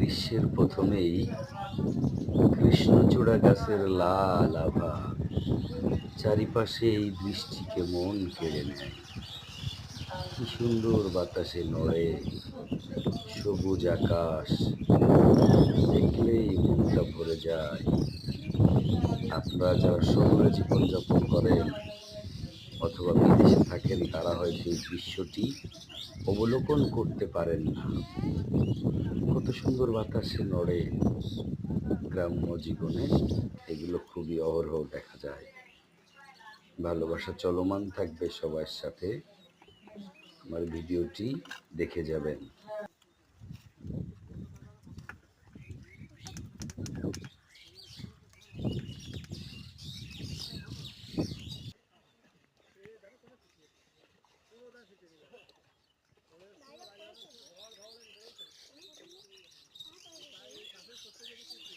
গ্রীষ্মের প্রথমেই কৃষ্ণচূড়া গাছের লাল আভা চারিপাশে এই দৃষ্টিকে মন কেড়ে নেয়। কি সুন্দর বাতাসে নড়ে সবুজ আকাশ, দেখলেই মনটা ভরে যায়। আপনারা যারা শহুরে জীবনযাপন করেন অথবা বিদেশে থাকেন তারা হয়তো এই দৃশ্যটি অবলোকন করতে পারেন না। কত সুন্দর বাতাসে নড়ে গ্রাম্য জীবনে, এগুলো খুবই অহরহ দেখা যায়। ভালোবাসা চলমান থাকবে সবার সাথে। আমার ভিডিওটি দেখে যাবেন।